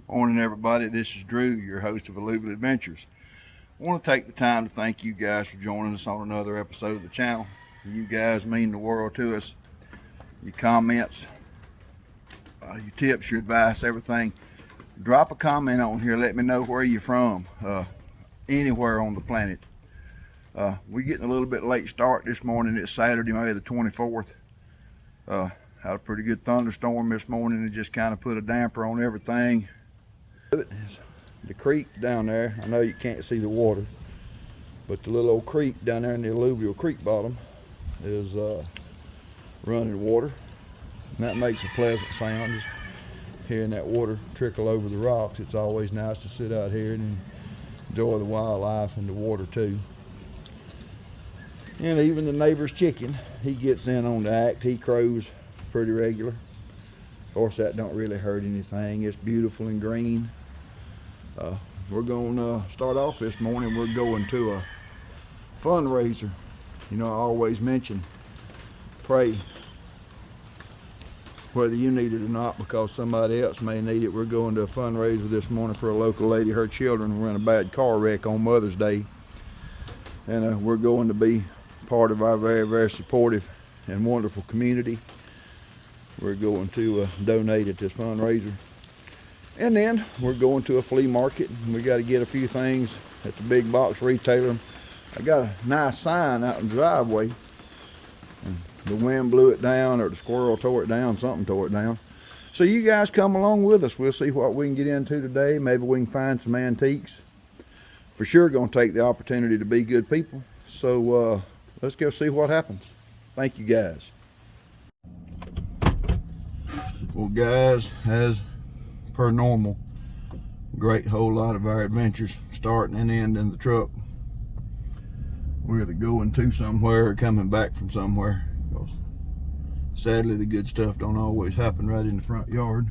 Morning, everybody. This is Drew, your host of Alluvial Adventures. I want to take the time to thank you guys for joining us on another episode of the channel. You guys mean the world to us. Your comments, your tips, your advice, everything. Drop a comment on here. Let me know where you're from, anywhere on the planet. We're getting a little bit late start this morning. It's Saturday, May the 24th. Had a pretty good thunderstorm this morning and just kind of put a damper on everything. The creek down there, I know you can't see the water, but the little old creek down there in the alluvial creek bottom is running water, and that makes a pleasant sound, just hearing that water trickle over the rocks. It's always nice to sit out here and enjoy the wildlife and the water too. And even the neighbor's chicken, he gets in on the act. He crows pretty regular. Of course, that don't really hurt anything. It's beautiful and green. We're going to start off this morning. We're going to a fundraiser. You know, I always mention pray, whether you need it or not, because somebody else may need it. We're going to a fundraiser this morning for a local lady. Her children were in a bad car wreck on Mother's Day, and we're going to be part of our very, very supportive and wonderful community. We're going to donate at this fundraiser, and then we're going to a flea market. We got to get a few things at the big box retailer. I got a nice sign out in the driveway, and the wind blew it down, or the squirrel tore it down, something tore it down. So you guys come along with us. We'll see what we can get into today. Maybe we can find some antiques. For sure going to take the opportunity to be good people. So let's go see what happens. Thank you guys. Well guys, as per normal, great whole lot of our adventures starting and end in the truck. We're either going to somewhere or coming back from somewhere. Sadly, the good stuff don't always happen right in the front yard.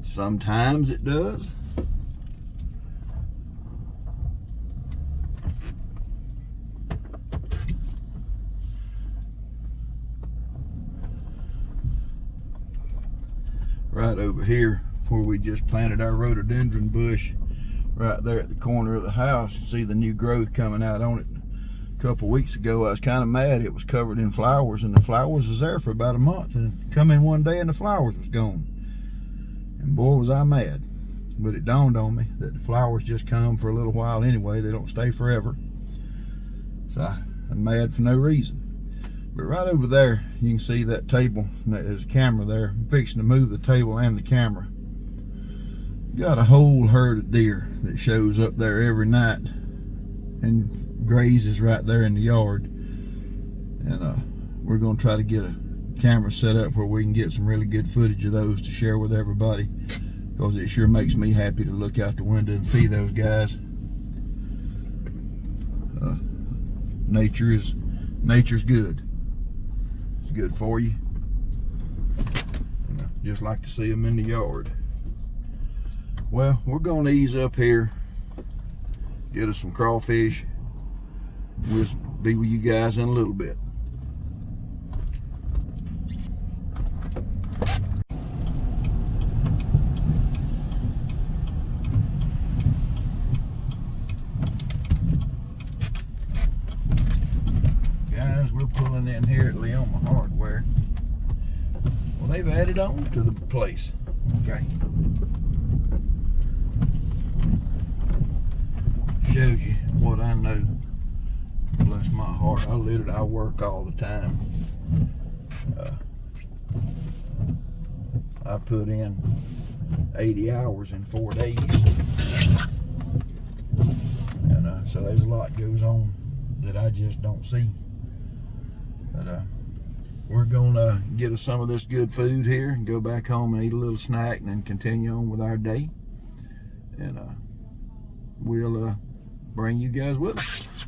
Sometimes it does. Right over here where we just planted our rhododendron bush, right there at the corner of the house, you see the new growth coming out on it. A couple weeks ago I was kind of mad. It was covered in flowers, and the flowers was there for about a month, and come in one day and the flowers was gone. And boy was I mad. But it dawned on me that the flowers just come for a little while anyway. They don't stay forever. So I'm mad for no reason. But right over there, you can see that table. There's a camera there. I'm fixing to move the table and the camera. Got a whole herd of deer that shows up there every night and grazes right there in the yard. And we're going to try to get a camera set up where we can get some really good footage of those to share with everybody, because it sure makes me happy to look out the window and see those guys. Nature's good. It's good for you. And I just like to see them in the yard. Well, we're going to ease up here, get us some crawfish. We'll be with you guys in a little bit. Guys, we're pulling in here at Leoma Hardware. Well, they've added on to the place. Okay. Shows you what I know. Bless my heart, I work all the time. I put in 80 hours in 4 days. And so there's a lot goes on that I just don't see. But we're gonna get us some of this good food here and go back home and eat a little snack and then continue on with our day. And we'll bring you guys with us.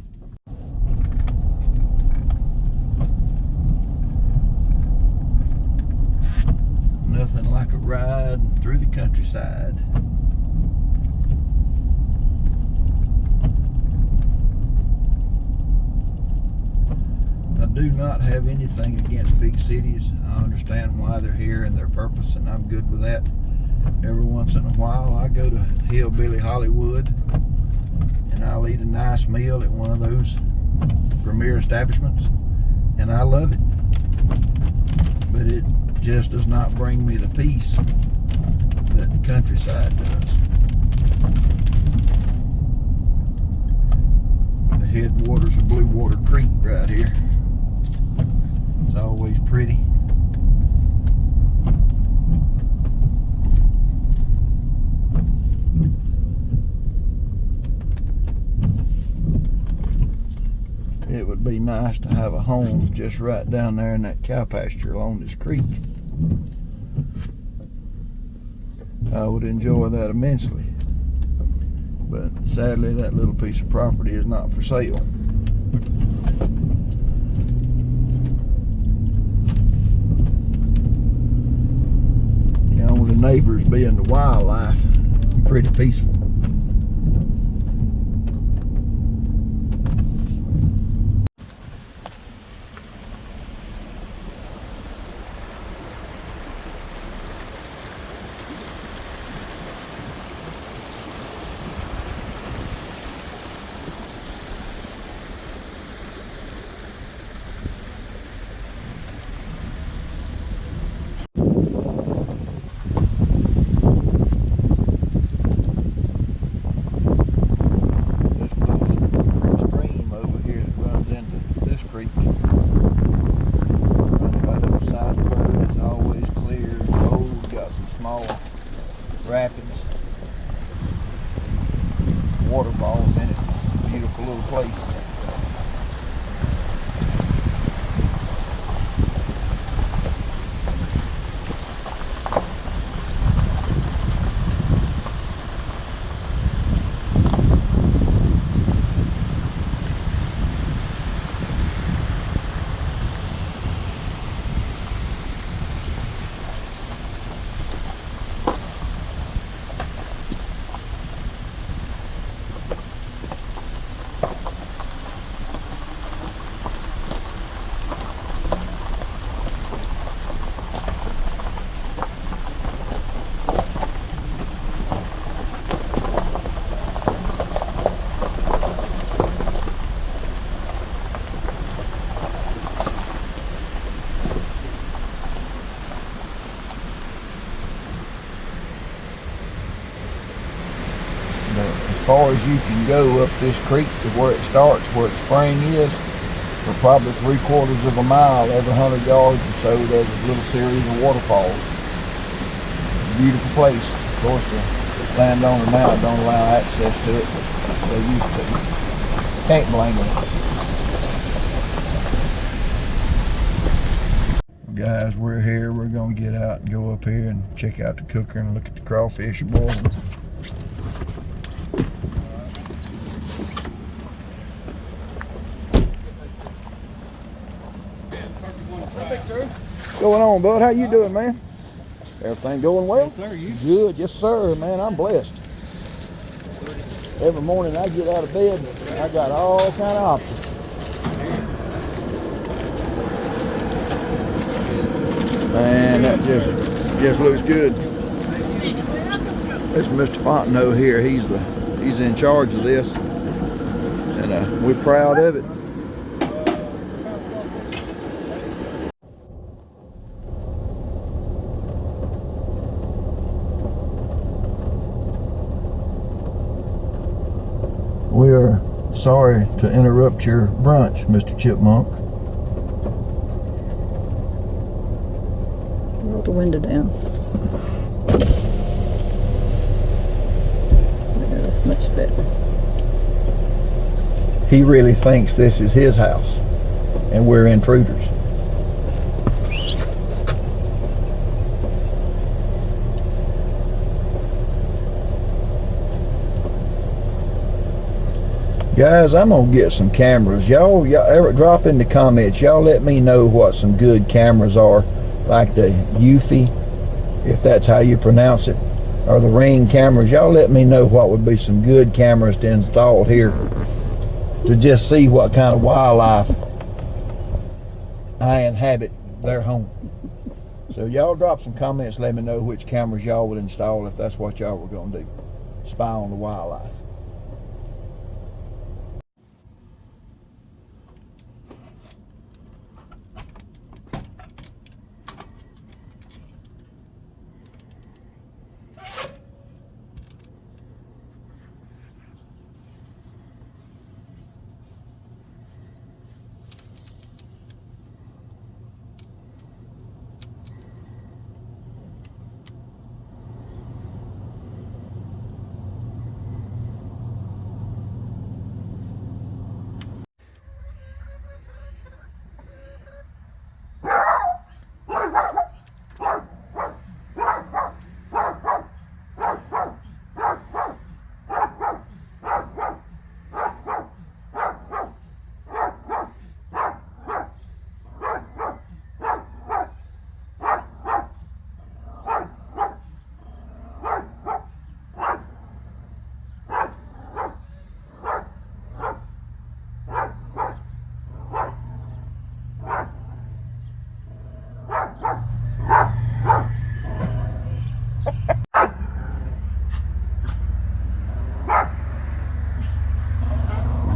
Nothing like a ride through the countryside. I do not have anything against big cities. I understand why they're here and their purpose, and I'm good with that. Every once in a while I go to Hillbilly Hollywood and I'll eat a nice meal at one of those premier establishments, and I love it. But it just does not bring me the peace that the countryside does. The headwaters of Blue Water Creek right here. It's always pretty. It would be nice to have a home just right down there in that cow pasture along this creek. I would enjoy that immensely. But sadly, that little piece of property is not for sale. The only neighbors being the wildlife, pretty peaceful. Rapids, waterfalls in it. Beautiful little place. As far as you can go up this creek to where it starts, where the spring is, for probably 3/4 of a mile, every 100 yards or so, there's a little series of waterfalls. Beautiful place. Of course, the landowner now don't allow access to it, but they used to. Can't blame them. Guys, we're here. We're gonna get out and go up here and check out the cooker and look at the crawfish boiling. What's going on, bud? How you doing, man? Everything going well? Yes, sir. You? Good. Yes, sir, man. I'm blessed. Every morning I get out of bed, I got all kind of options. Man, that just looks good. This Mr. Fontenot here. He's in charge of this, and we're proud of it. We are sorry to interrupt your brunch, Mr. Chipmunk. Roll the window down. There, that's much better. He really thinks this is his house, and we're intruders. Guys, I'm gonna get some cameras. Y'all ever drop in the comments, y'all let me know what some good cameras are, like the Eufy, if that's how you pronounce it, or the Ring cameras. Y'all let me know what would be some good cameras to install here to just see what kind of wildlife I inhabit their home. So y'all drop some comments, let me know which cameras y'all would install if that's what y'all were gonna do. Spy on the wildlife.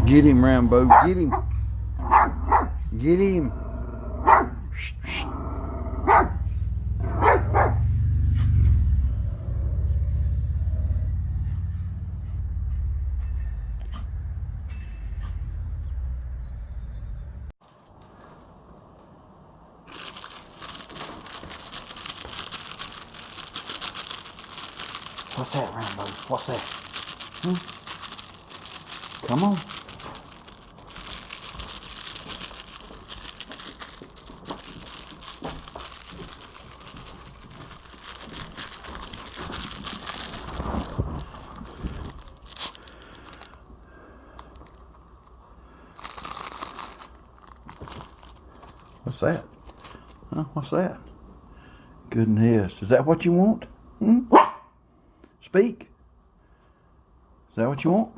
Get him, Rambo. Get him. Get him. Shh, shh. What's that, Rambo? What's that? Come on. What's that? Huh? What's that? Goodness. Is that what you want? Speak. Is that what you want?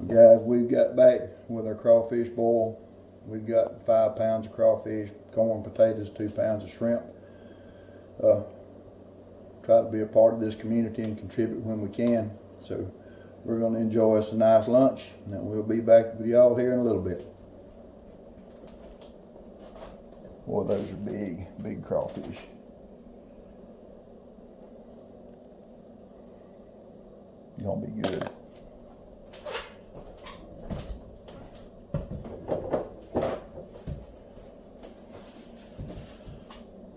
Guys, we've got back with our crawfish boil. We've got 5 pounds of crawfish, corn, potatoes, 2 pounds of shrimp. Try to be a part of this community and contribute when we can. So we're going to enjoy us a nice lunch, and we'll be back with y'all here in a little bit. Boy, those are big, big crawfish. Gonna be good.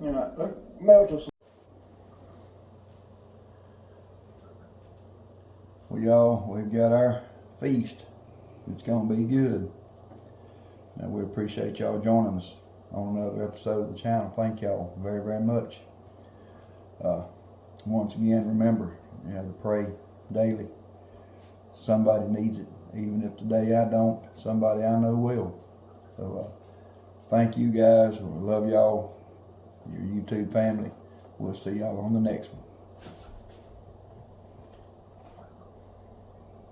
You know, melt us. Well, y'all, we've got our feast. It's gonna be good. And we appreciate y'all joining us on another episode of the channel. Thank y'all very, very much. Once again, remember, you have to pray daily. Somebody needs it. Even if today I don't, somebody I know will. So thank you guys. We love y'all, your YouTube family. We'll see y'all on the next one.